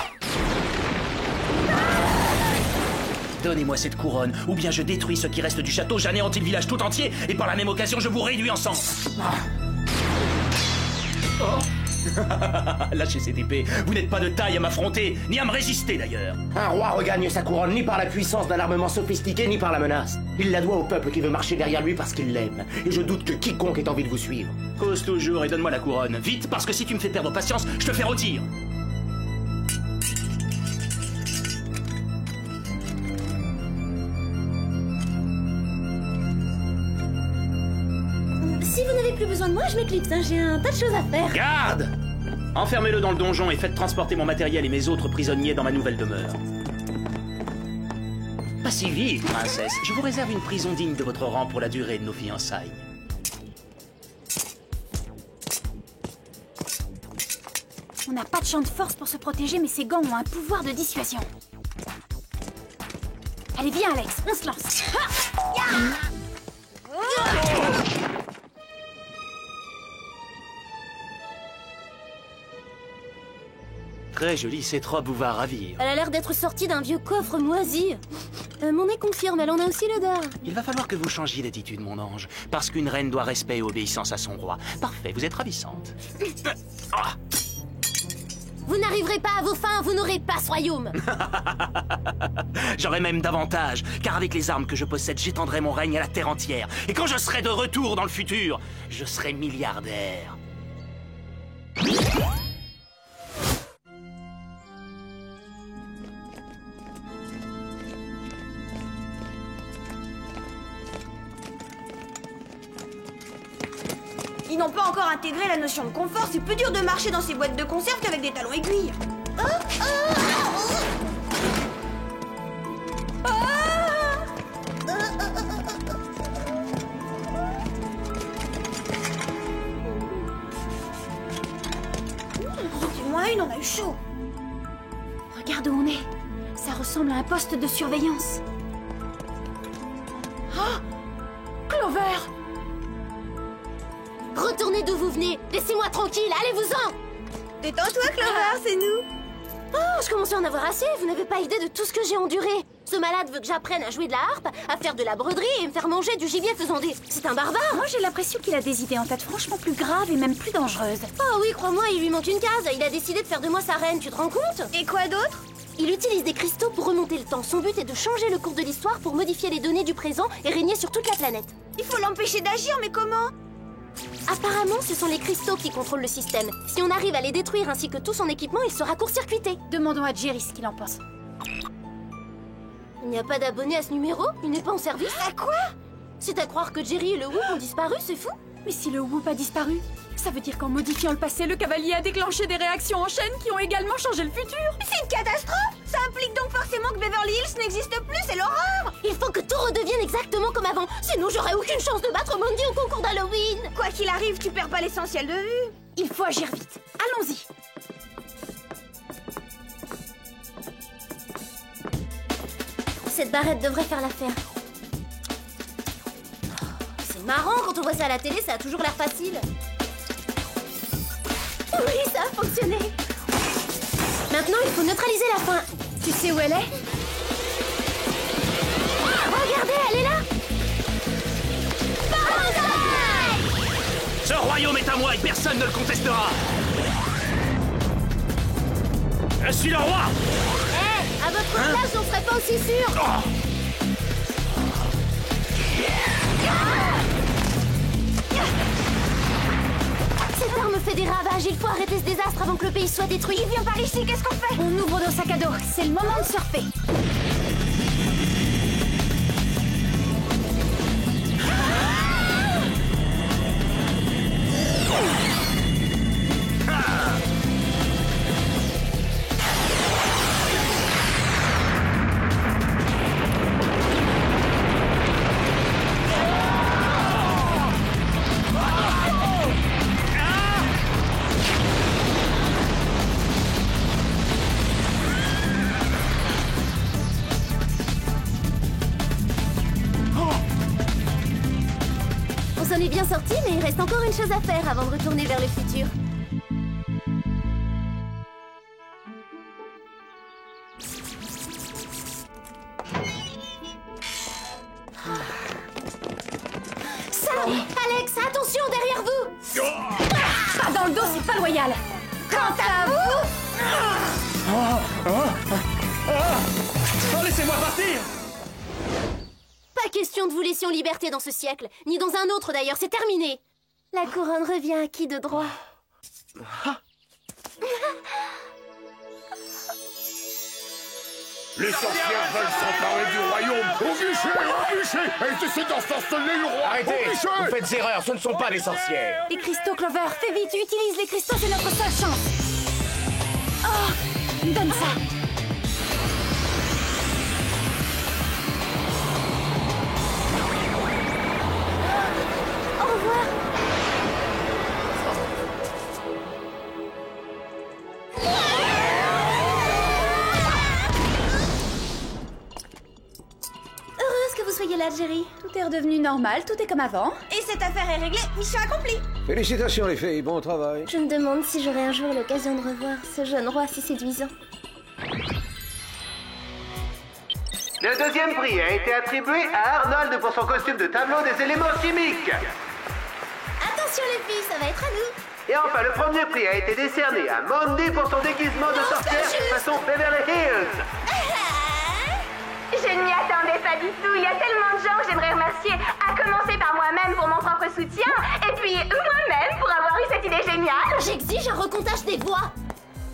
Donnez-moi cette couronne, ou bien je détruis ce qui reste du château, j'anéantis le village tout entier, et par la même occasion, je vous réduis en sang. Lâchez cette épée, vous n'êtes pas de taille à m'affronter, ni à me résister d'ailleurs. Un roi regagne sa couronne ni par la puissance d'un armement sophistiqué, ni par la menace. Il la doit au peuple qui veut marcher derrière lui parce qu'il l'aime. Et je doute que quiconque ait envie de vous suivre. Cause toujours et donne-moi la couronne. Vite, parce que si tu me fais perdre patience, je te fais rôtir. Si vous n'avez plus besoin de moi, je m'éclipse, hein. J'ai un tas de choses à faire. Garde! Enfermez-le dans le donjon et faites transporter mon matériel et mes autres prisonniers dans ma nouvelle demeure. Pas si vite, princesse. Je vous réserve une prison digne de votre rang pour la durée de nos fiançailles. On n'a pas de champ de force pour se protéger, mais ces gants ont un pouvoir de dissuasion. Allez, viens, Alex, on se lance. Très jolie, cette robe vous va ravir. Elle a l'air d'être sortie d'un vieux coffre moisi. Mon nez confirme, elle en a aussi l'odeur. Il va falloir que vous changiez d'attitude, mon ange. Parce qu'une reine doit respect et obéissance à son roi. Parfait, vous êtes ravissante. Vous n'arriverez pas à vos fins, vous n'aurez pas ce royaume. J'aurai même davantage, car avec les armes que je possède, j'étendrai mon règne à la terre entière. Et quand je serai de retour dans le futur, je serai milliardaire. Ils n'ont pas encore intégré la notion de confort, c'est plus dur de marcher dans ces boîtes de conserve qu'avec des talons aiguilles. Du moins une, on a eu chaud. Regarde où on est. Ça ressemble à un poste de surveillance. Oh, Clover! Retournez d'où vous venez. Laissez-moi tranquille, allez-vous-en. Détends-toi, Clover, c'est nous. Oh, je commence à en avoir assez. Vous n'avez pas idée de tout ce que j'ai enduré. Ce malade veut que j'apprenne à jouer de la harpe, à faire de la broderie et me faire manger du gibier faisant des... C'est un barbare. Moi, j'ai l'impression qu'il a des idées en tête franchement plus graves et même plus dangereuses. Oh oui, crois-moi, il lui manque une case. Il a décidé de faire de moi sa reine, tu te rends compte? Et quoi d'autre? Il utilise des cristaux pour remonter le temps. Son but est de changer le cours de l'histoire pour modifier les données du présent et régner sur toute la planète. Il faut l'empêcher d'agir, mais comment? Apparemment, ce sont les cristaux qui contrôlent le système. Si on arrive à les détruire ainsi que tout son équipement, il sera court-circuité. Demandons à Jerry ce qu'il en pense. Il n'y a pas d'abonné à ce numéro? Il n'est pas en service? À quoi? C'est à croire que Jerry et le Whoop ont disparu, c'est fou? Mais si le Whoop a disparu, ça veut dire qu'en modifiant le passé, le cavalier a déclenché des réactions en chaîne qui ont également changé le futur. C'est une catastrophe! Ça implique donc forcément que Beverly Hills n'existe plus, c'est l'horreur! Il faut que tout redevienne exactement comme avant, sinon j'aurai aucune chance de battre Mandy au concours d'Halloween! Quoi qu'il arrive, tu perds pas l'essentiel de vue! Il faut agir vite. Allons-y. Cette barrette devrait faire l'affaire. C'est marrant, quand on voit ça à la télé, ça a toujours l'air facile. Oui, ça a fonctionné. Maintenant, il faut neutraliser la faim. Tu sais où elle est? Regardez, elle est là. Ce royaume est à moi et personne ne le contestera. Je suis le roi. À votre place, on serait pas aussi sûr. Cette arme fait des ravages, il faut arrêter ce désastre avant que le pays soit détruit. Il vient par ici, qu'est-ce qu'on fait? On ouvre nos sacs à dos, c'est le moment de surfer. On s'en est bien sorti, mais il reste encore une chose à faire avant de retourner vers le futur. Sam! Alex, attention derrière vous! Pas dans le dos, c'est pas loyal. Quant à vous... Laissez-moi partir. Pas question de vous laisser en liberté dans ce siècle, ni dans un autre d'ailleurs, c'est terminé. La couronne revient à qui de droit? Les sorcières veulent s'emparer du royaume. Au bûcher. Et c'est d'ensorceler le roi. Arrêtez, vous faites erreur, ce ne sont pas des sorcières. Les cristaux, Clover, fais vite, utilise les cristaux, c'est notre seule chance. Oh, donne ça. Au revoir. Heureuse que vous soyez là, Jerry. Tout est redevenu normal, tout est comme avant. Et cette affaire est réglée, mission accomplie! Félicitations les filles, bon travail. Je me demande si j'aurai un jour l'occasion de revoir ce jeune roi si séduisant. Le deuxième prix a été attribué à Arnold pour son costume de tableau des éléments chimiques. Attention les filles, ça va être à nous. Et enfin, le premier prix a été décerné à Mandy pour son déguisement de sorcière façon Beverly Hills. Je ne m'y attendais pas du tout. Il y a tellement de gens que j'aimerais remercier, à commencer par moi-même pour mon propre soutien, et puis moi-même pour avoir eu cette idée géniale. J'exige un recomptage des voix.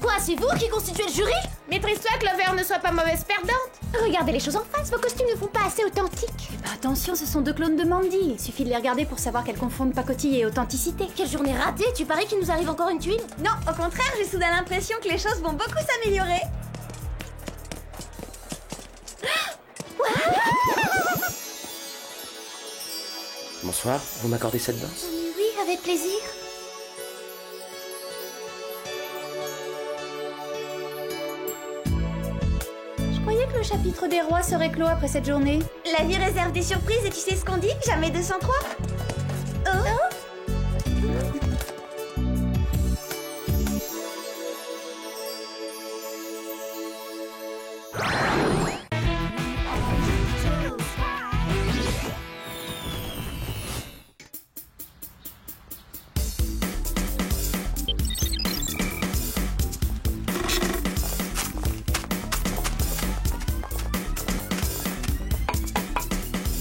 Quoi, c'est vous qui constituez le jury? Maîtrise-toi que Clover ne soit pas mauvaise perdante. Regardez les choses en face, vos costumes ne font pas assez authentiques. Bah attention, ce sont deux clones de Mandy. Il suffit de les regarder pour savoir qu'elles confondent pacotille et authenticité. Quelle journée ratée, tu parais qu'il nous arrive encore une tuile? Non, au contraire, j'ai soudain l'impression que les choses vont beaucoup s'améliorer. Bonsoir, vous m'accordez cette danse? Oui, avec plaisir. Je croyais que le chapitre des rois serait clos après cette journée. La vie réserve des surprises et tu sais ce qu'on dit? Jamais 203.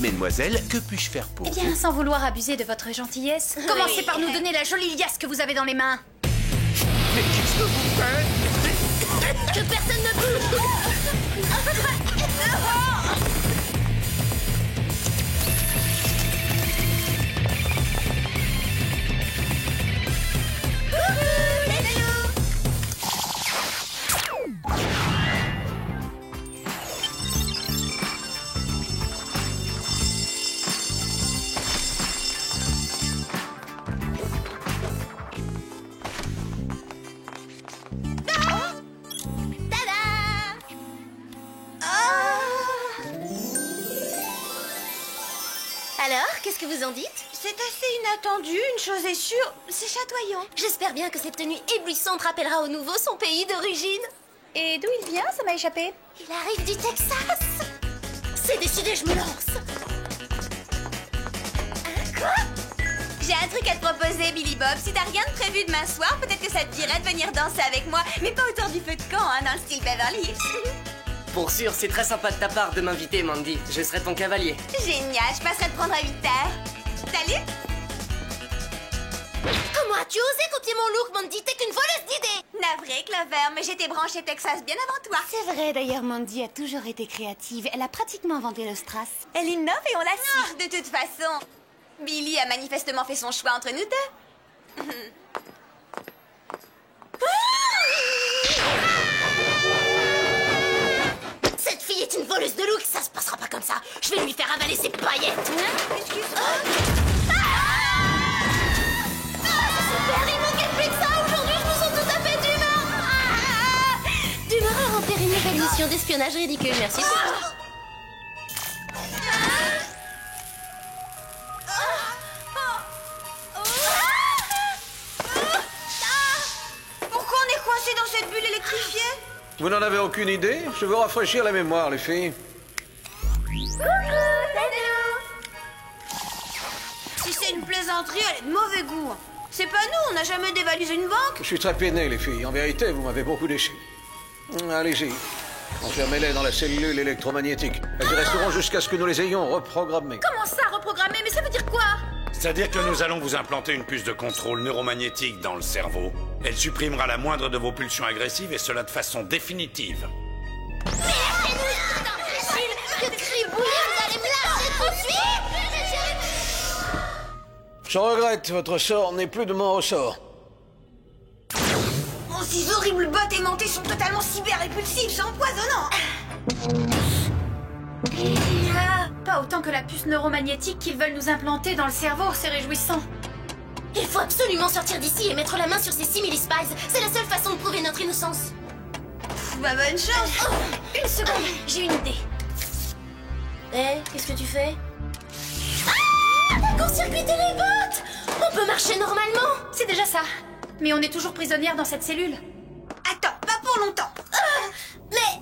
Mesdemoiselles, que puis-je faire pour Eh bien, sans vouloir abuser de votre gentillesse, commencez par nous donner la jolie liasse que vous avez dans les mains. Mais qu'est-ce que vous faites? Que personne ne bouge. Alors, qu'est-ce que vous en dites? C'est assez inattendu, une chose est sûre, c'est chatoyant. J'espère bien que cette tenue éblouissante rappellera au nouveau son pays d'origine. Et d'où il vient? Ça m'a échappé. Il arrive du Texas. C'est décidé, je me lance. Quoi? J'ai un truc à te proposer, Billy Bob. Si t'as rien de prévu demain soir, peut-être que ça te dirait de venir danser avec moi. Mais pas autour du feu de camp, hein, dans le style Beverly Hills. Pour sûr, c'est très sympa de ta part de m'inviter, Mandy. Je serai ton cavalier. Génial, je passerai te prendre à 8h. Salut! Comment as-tu osé copier mon look, Mandy? T'es qu'une voleuse d'idées! Navré, Clover, mais j'étais branchée Texas bien avant toi. C'est vrai, d'ailleurs, Mandy a toujours été créative. Elle a pratiquement inventé le strass. Elle innove et on la suit. De toute façon, Billy a manifestement fait son choix entre nous deux. Cette fille est une voleuse de look, ça se passera pas comme ça. Je vais lui faire avaler ses paillettes. Excuse-moi. Super, il manquait plus que ça. Aujourd'hui, je me sens tout à fait d'humeur. D'humeur à remplir une nouvelle mission d'espionnage ridicule, merci. Pourquoi on est coincé dans cette bulle électrifiée? Vous n'en avez aucune idée? Je veux rafraîchir la mémoire, les filles. Si c'est une plaisanterie, elle est de mauvais goût. C'est pas nous, on n'a jamais dévalisé une banque. Je suis très peiné, les filles. En vérité, vous m'avez beaucoup déçu. Allez-y. Enfermez-les dans la cellule électromagnétique. Elles y resteront jusqu'à ce que nous les ayons reprogrammées. Comment ça, reprogrammer? Mais ça veut dire quoi? C'est-à-dire que nous allons vous implanter une puce de contrôle neuromagnétique dans le cerveau. Elle supprimera la moindre de vos pulsions agressives et cela de façon définitive. Je regrette, votre sort n'est plus de mon ressort. Oh, ces horribles bottes aimantées sont totalement cyber-répulsives, c'est empoisonnant. Pas autant que la puce neuromagnétique qu'ils veulent nous implanter dans le cerveau, c'est réjouissant. Il faut absolument sortir d'ici et mettre la main sur ces 6 millispies. C'est la seule façon de prouver notre innocence. Bah, bonne chance. Une seconde, j'ai une idée. Qu'est-ce que tu fais? Court-circuiter les bottes! On peut marcher normalement! C'est déjà ça. Mais on est toujours prisonnière dans cette cellule. Attends, pas pour longtemps. Mais...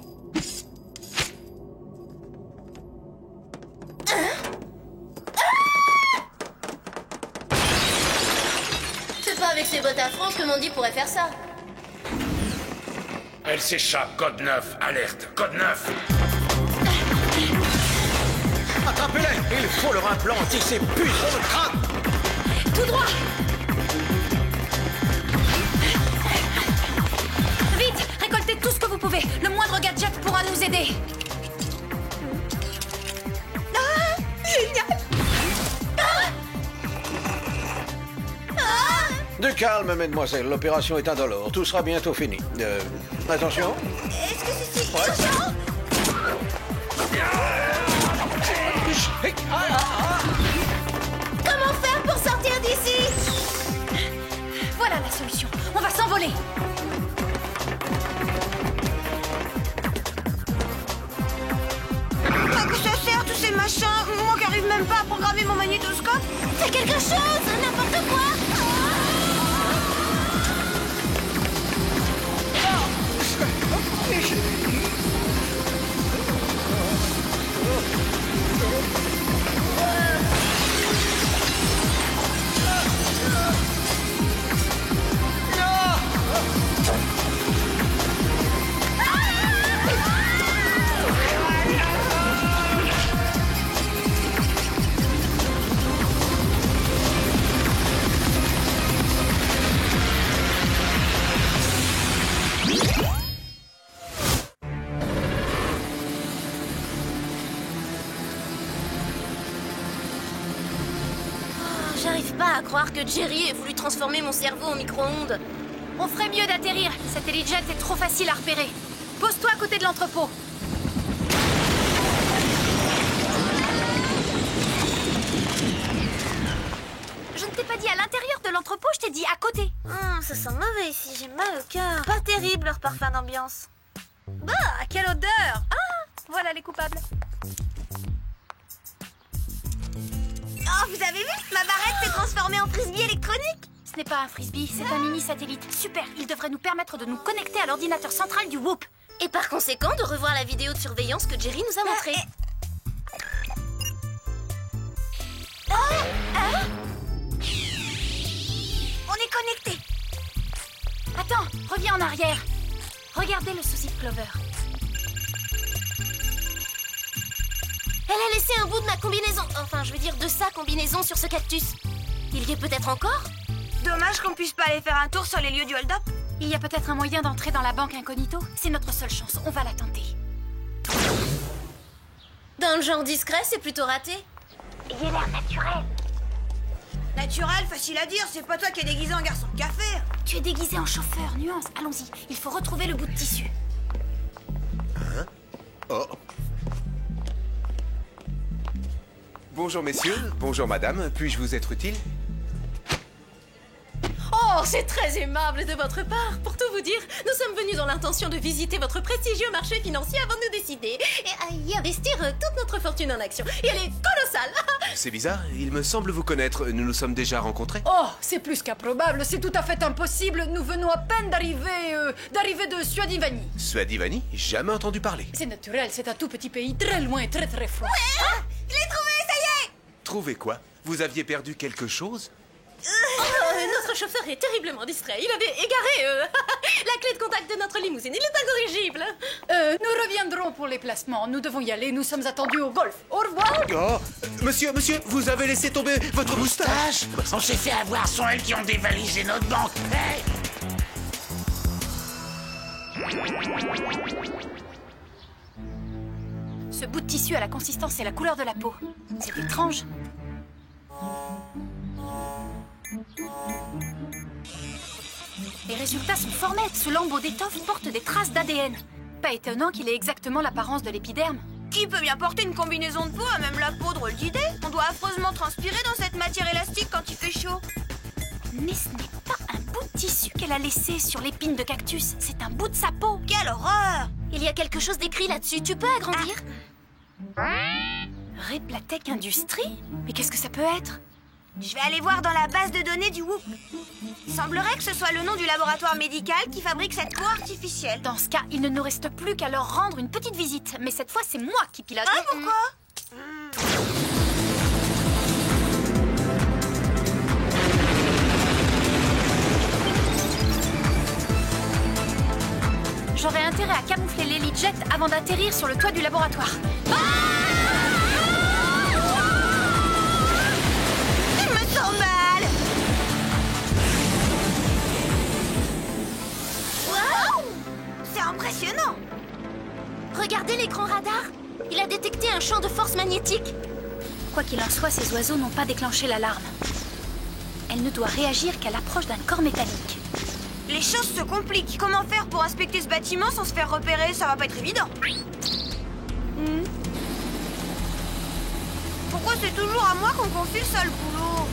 C'est pas avec ses bottes à France que Mandy pourrait faire ça. Elle s'échappe, code 9, alerte, code 9. Attrapez-les! Il faut leur implanter ces puces dans le crâne! Tout droit! Vite! Récoltez tout ce que vous pouvez! Le moindre gadget pourra nous aider! Génial! Du calme, mesdemoiselles. L'opération est indolore. Tout sera bientôt fini. Attention. Est-ce que c'est... Ouais. Attention! Comment faire pour sortir d'ici? Voilà la solution. On va s'envoler. À quoi ça sert tous ces machins? Moi qui arrive même pas à programmer mon magnétoscope. Fais quelque chose! N'importe quoi! pas à croire que Jerry ait voulu transformer mon cerveau en micro-ondes. On ferait mieux d'atterrir. Cet Helijet est trop facile à repérer. Pose-toi à côté de l'entrepôt. Je ne t'ai pas dit à l'intérieur de l'entrepôt, je t'ai dit à côté. Ça sent mauvais ici, j'ai mal au cœur. Pas terrible leur parfum d'ambiance. Bah, quelle odeur! Ah, voilà les coupables. Oh, vous avez vu? Ma barrette s'est transformée en frisbee électronique. Ce n'est pas un frisbee, c'est un mini-satellite. Super, il devrait nous permettre de nous connecter à l'ordinateur central du Whoop. Et par conséquent, de revoir la vidéo de surveillance que Jerry nous a montrée. On est connectés. Attends, reviens en arrière. Regardez le souci de Clover. Elle a laissé un bout de ma combinaison, enfin je veux dire de sa combinaison sur ce cactus. Il y est peut-être encore? Dommage qu'on puisse pas aller faire un tour sur les lieux du hold-up. Il y a peut-être un moyen d'entrer dans la banque incognito. C'est notre seule chance, on va la tenter. Dans le genre discret, c'est plutôt raté. Il a l'air naturel. Naturel, facile à dire, c'est pas toi qui es déguisé en garçon de café. Tu es déguisé en chauffeur, nuance. Allons-y, il faut retrouver le bout de tissu. Hein? Oh. Bonjour messieurs, bonjour madame, puis-je vous être utile? Oh, c'est très aimable de votre part. Pour tout vous dire, nous sommes venus dans l'intention de visiter votre prestigieux marché financier avant de nous décider et à y investir toute notre fortune en actions. Et elle est colossale. C'est bizarre, il me semble vous connaître, nous nous sommes déjà rencontrés. Oh, c'est plus qu'improbable, c'est tout à fait impossible. Nous venons à peine d'arriver de Suadivani. Suadivani? Jamais entendu parler. C'est naturel, c'est un tout petit pays très loin et très très froid. Ouais, je l'ai trouvé, ça y est. Trouvé quoi? Vous aviez perdu quelque chose? Notre chauffeur est terriblement distrait. Il avait égaré la clé de contact de notre limousine. Il est incorrigible. Nous reviendrons pour les placements. Nous devons y aller. Nous sommes attendus au golf. Au revoir. Oh, monsieur, vous avez laissé tomber votre moustache. On s'est fait avoir, sont elles qui ont dévalisé notre banque. Hey! Ce bout de tissu a la consistance et la couleur de la peau. C'est étrange. Les résultats sont fort nets. Ce lambeau d'étoffe porte des traces d'ADN. Pas étonnant qu'il ait exactement l'apparence de l'épiderme. Qui peut bien porter une combinaison de peau à même la peau, drôle d'idée? On doit affreusement transpirer dans cette matière élastique quand il fait chaud. Mais ce n'est pas un bout de tissu qu'elle a laissé sur l'épine de cactus. C'est un bout de sa peau. Quelle horreur! Il y a quelque chose d'écrit là-dessus. Tu peux agrandir? Replatec Industries? Mais qu'est-ce que ça peut être? Je vais aller voir dans la base de données du Whoop. Il semblerait que ce soit le nom du laboratoire médical qui fabrique cette peau artificielle. Dans ce cas, il ne nous reste plus qu'à leur rendre une petite visite. Mais cette fois, c'est moi qui pilote. Ah, pourquoi? J'aurais intérêt à camoufler l'Helijet avant d'atterrir sur le toit du laboratoire. Je me sens mal. Wow! C'est impressionnant. Regardez l'écran radar. Il a détecté un champ de force magnétique. Quoi qu'il en soit, ces oiseaux n'ont pas déclenché l'alarme. Elle ne doit réagir qu'à l'approche d'un corps métallique. Les choses se compliquent. Comment faire pour inspecter ce bâtiment sans se faire repérer? Ça va pas être évident. Pourquoi c'est toujours à moi qu'on confie le sale boulot?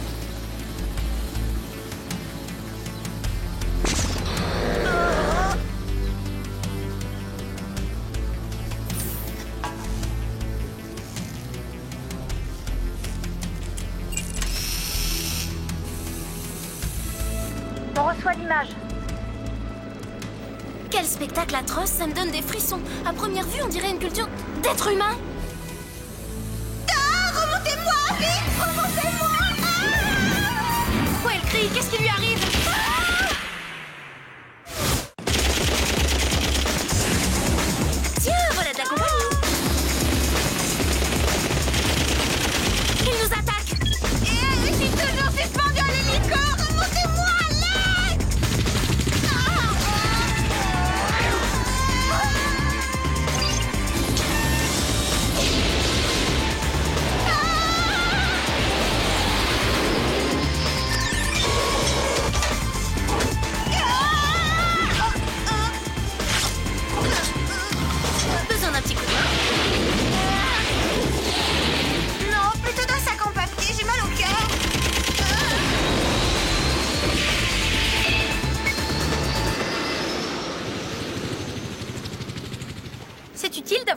On reçoit l'image. Quel spectacle atroce, ça me donne des frissons. À première vue, on dirait une culture d'être humain. Ah, remontez-moi, vite, remontez-moi. Pourquoi elle crie? Qu'est-ce qui lui arrive? Tiens, voilà de la compagnie. Il nous attaque. Je suis toujours suspendu à l'hélico. Remontez-moi, à l'aide.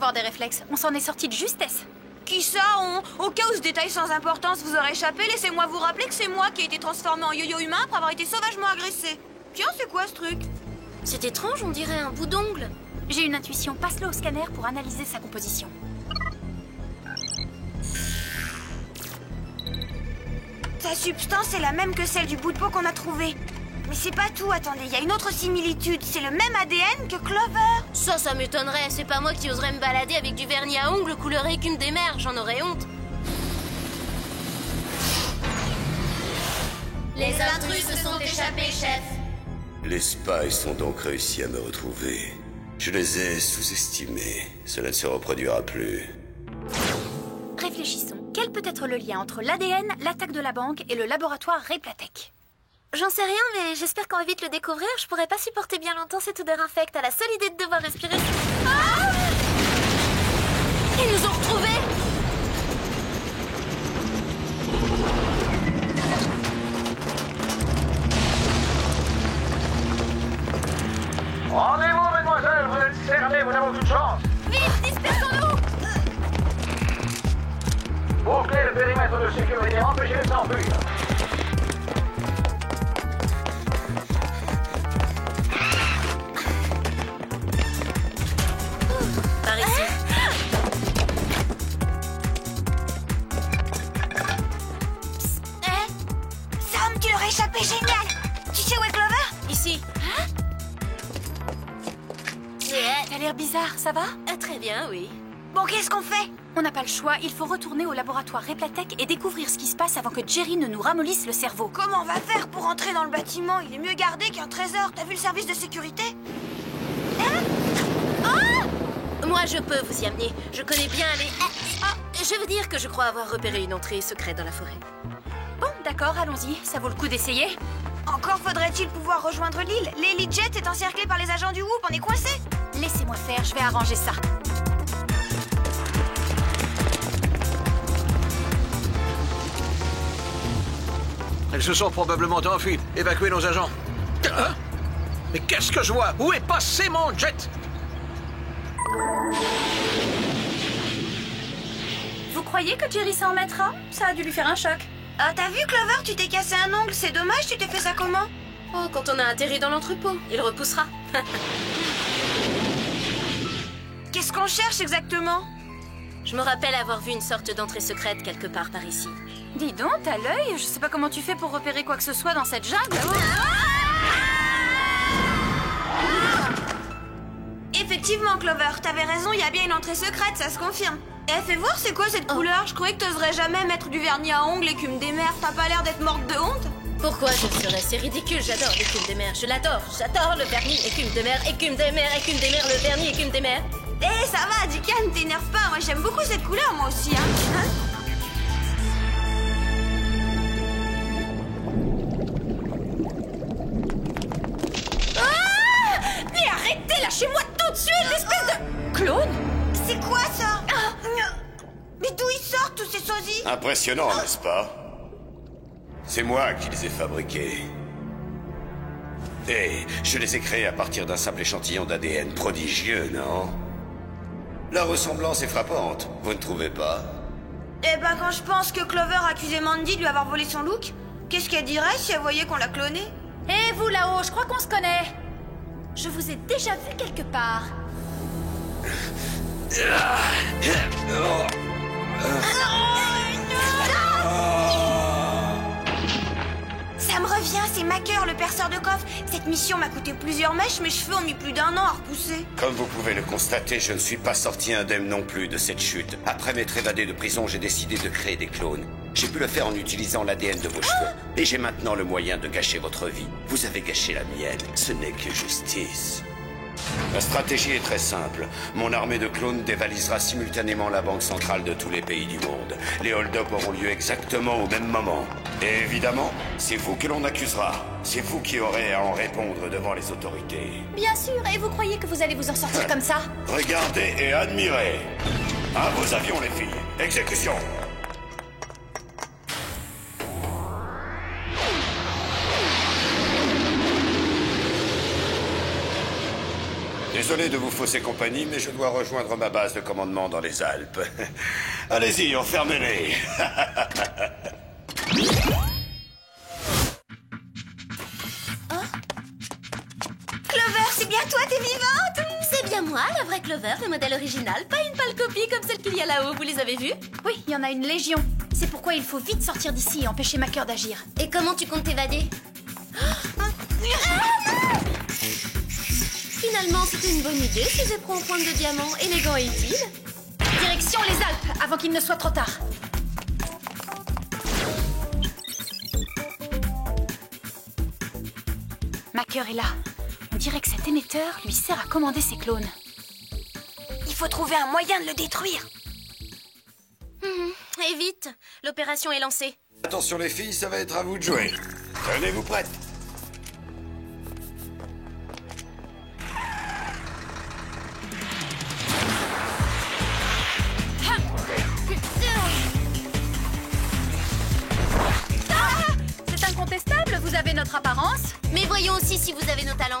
avoir des réflexes. On s'en est sorti de justesse. Qui ça, Au cas où ce détail sans importance vous aurait échappé, laissez-moi vous rappeler que c'est moi qui ai été transformé en yo-yo humain après avoir été sauvagement agressé. Tiens, c'est quoi ce truc? C'est étrange, on dirait un bout d'ongle. J'ai une intuition, passe-le au scanner pour analyser sa composition. Sa substance est la même que celle du bout de peau qu'on a trouvé. Mais c'est pas tout, attendez, il y a une autre similitude. C'est le même ADN que Clover. Ça m'étonnerait. C'est pas moi qui oserais me balader avec du vernis à ongles couleur écume des mers. J'en aurais honte. Les intrus se sont échappés, chef. Les spies ont donc réussi à me retrouver. Je les ai sous-estimés. Cela ne se reproduira plus. Réfléchissons. Quel peut être le lien entre l'ADN, l'attaque de la banque et le laboratoire Replatec? J'en sais rien, mais j'espère qu'on va vite le découvrir. Je pourrais pas supporter bien longtemps cette odeur infecte à la seule idée de devoir respirer. Ah! Ils nous ont retrouvés! Rendez-vous, mademoiselle, vous êtes cernés, vous n'avez aucune chance. Vite, dispersons-nous! Bouclez le périmètre de sécurité, empêchez de s'enfuir. Par ici. Sam, tu leur as échappé, génial. Tu sais où est Clover? Ici. T'as l'air bizarre, ça va? Très bien, oui. Bon, qu'est-ce qu'on fait? On n'a pas le choix, il faut retourner au laboratoire Replatec et découvrir ce qui se passe avant que Jerry ne nous ramollisse le cerveau. Comment on va faire pour entrer dans le bâtiment? Il est mieux gardé qu'un trésor. T'as vu le service de sécurité? Moi, je peux vous y amener. Je connais bien les... je veux dire que je crois avoir repéré une entrée secrète dans la forêt. Bon, d'accord, allons-y. Ça vaut le coup d'essayer. Encore faudrait-il pouvoir rejoindre l'île. L'Elite est encerclée par les agents du Whoop. On est coincés. Laissez-moi faire, je vais arranger ça. Elles se sont probablement enfuies. Évacuez nos agents. Hein? Mais qu'est-ce que je vois? Où est passé mon jet? Vous croyez que Jerry s'en remettra? Ça a dû lui faire un choc. Ah, t'as vu, Clover? Tu t'es cassé un ongle. C'est dommage, tu t'es fait ça comment? Oh, quand on a atterri dans l'entrepôt. Il repoussera. Qu'est-ce qu'on cherche exactement? Je me rappelle avoir vu une sorte d'entrée secrète quelque part par ici. Dis donc, t'as l'œil. Je sais pas comment tu fais pour repérer quoi que ce soit dans cette jungle. Effectivement, Clover, t'avais raison, il y a bien une entrée secrète, ça se confirme. Eh, fais voir, c'est quoi cette couleur? Je croyais que t'oserais jamais mettre du vernis à ongles, écume des mers. T'as pas l'air d'être morte de honte? Pourquoi je le serais? C'est ridicule, j'adore l'écume des mers. Je l'adore, j'adore le vernis, écume de mer, écume des mers, écume des mers, le vernis, écume des mers. Eh, ça va, dis calme, t'énerve pas. Moi, j'aime beaucoup cette couleur, moi aussi, hein. Mais arrêtez, lâchez-moi tout de suite, l'espèce de... Clone? C'est quoi, ça? Mais d'où ils sortent, tous ces sosies? Impressionnant, n'est-ce pas? C'est moi qui les ai fabriqués. Et je les ai créés à partir d'un simple échantillon d'ADN prodigieux, non? La ressemblance est frappante, vous ne trouvez pas? Eh ben, quand je pense que Clover accusait Mandy de lui avoir volé son look, qu'est-ce qu'elle dirait si elle voyait qu'on l'a cloné? Eh, vous là-haut, je crois qu'on se connaît. Je vous ai déjà vu quelque part. Ça me revient, c'est Macker, le perceur de coffre. Cette mission m'a coûté plusieurs mèches, mes cheveux ont mis plus d'1 an à repousser. Comme vous pouvez le constater, je ne suis pas sorti indemne non plus de cette chute. Après m'être évadé de prison, j'ai décidé de créer des clones. J'ai pu le faire en utilisant l'ADN de vos cheveux. Et j'ai maintenant le moyen de gâcher votre vie. Vous avez gâché la mienne. Ce n'est que justice. La stratégie est très simple. Mon armée de clones dévalisera simultanément la banque centrale de tous les pays du monde. Les hold-up auront lieu exactement au même moment. Et évidemment, c'est vous que l'on accusera. C'est vous qui aurez à en répondre devant les autorités. Bien sûr, et vous croyez que vous allez vous en sortir comme ça? Regardez et admirez. À vos avions, les filles. Exécution. Désolé de vous fausser compagnie, mais je dois rejoindre ma base de commandement dans les Alpes. Allez-y, enfermez-les. Clover, c'est bien toi, t'es vivante? C'est bien moi, la vraie Clover, le modèle original, pas une pâle copie comme celle qu'il y a là-haut, vous les avez vues? Oui, il y en a une légion. C'est pourquoi il faut vite sortir d'ici et empêcher Macker d'agir. Et comment tu comptes t'évader? Finalement, c'était une bonne idée, ces éperons en pointe de diamant, élégant et utile. Direction les Alpes, avant qu'il ne soit trop tard. Macker est là. On dirait que cet émetteur lui sert à commander ses clones. Il faut trouver un moyen de le détruire. Et vite, l'opération est lancée. Attention les filles, ça va être à vous de jouer. Tenez-vous prêtes. C'est incontestable, vous avez notre apparence. Mais voyons aussi si vous avez nos talents.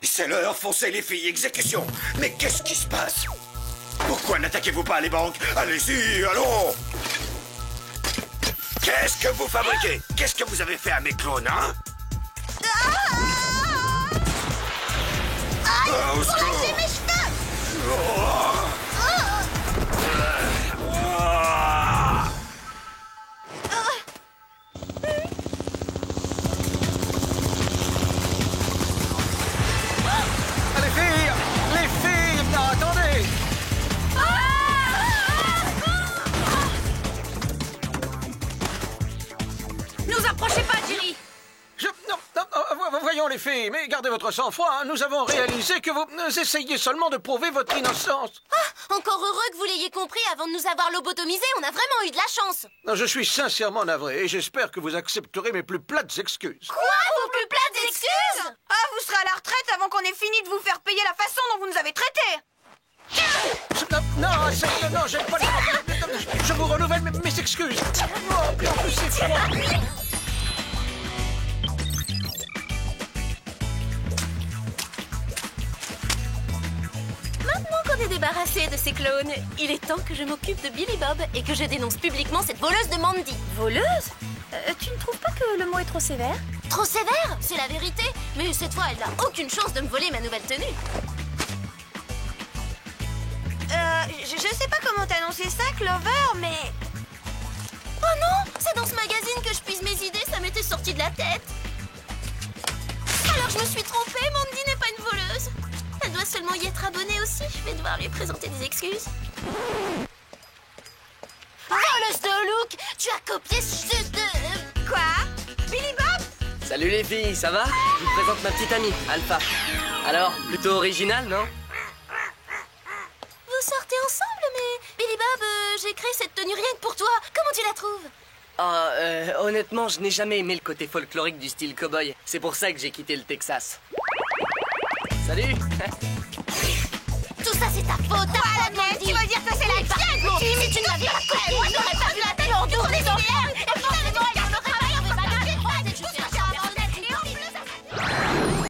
C'est l'heure, foncez les filles, exécution. Mais qu'est-ce qui se passe? Pourquoi n'attaquez-vous pas les banques? Allez-y, allons. Qu'est-ce que vous fabriquez? Qu'est-ce que vous avez fait à mes clones, hein? Au secours! Lâchez mes cheveux! Les filles, non, attendez. Nous approchez pas, Jerry. Voyons les filles, mais gardez votre sang-froid, hein. Nous avons réalisé que vous essayez seulement de prouver votre innocence. Ah, encore heureux que vous l'ayez compris avant de nous avoir lobotomisés, on a vraiment eu de la chance. Non, je suis sincèrement navré et j'espère que vous accepterez mes plus plates excuses. Quoi, vos plus plates excuses? Ah, vous serez à la retraite avant qu'on ait fini de vous faire payer la façon dont vous nous avez traités. Non, j'aime pas les... Je vous renouvelle mes excuses. Oh, en plus, c'est froid. Maintenant qu'on est débarrassé de ces clones, il est temps que je m'occupe de Billy Bob et que je dénonce publiquement cette voleuse de Mandy. Voleuse? Tu ne trouves pas que le mot est trop sévère? Trop sévère? C'est la vérité. Mais cette fois, elle n'a aucune chance de me voler ma nouvelle tenue. Je sais pas comment t'annoncer ça, Clover, mais... Oh non! C'est dans ce magazine que je puise mes idées, ça m'était sorti de la tête. Alors je me suis trompée, Mandy n'est pas une voleuse. Elle doit seulement y être abonnée aussi. Je vais devoir lui présenter des excuses. Voleuse de look! Tu as copié ce de... Quoi? Billy Bob? Salut les filles, ça va? Je vous présente ma petite amie, Alpha. Alors, plutôt original, non? Vous sortez ensemble, mais... Billy Bob, j'ai créé cette tenue rien que pour toi. Comment tu la trouves? Honnêtement, je n'ai jamais aimé le côté folklorique du style cow-boy. C'est pour ça que j'ai quitté le Texas. Salut! Tout ça, c'est ta faute, ta faute, Mandy. Tu veux dire que c'est la tienne? Si tu ne m'avais pas coupé, moi, j'aurais perdu la tête en tour des enfants.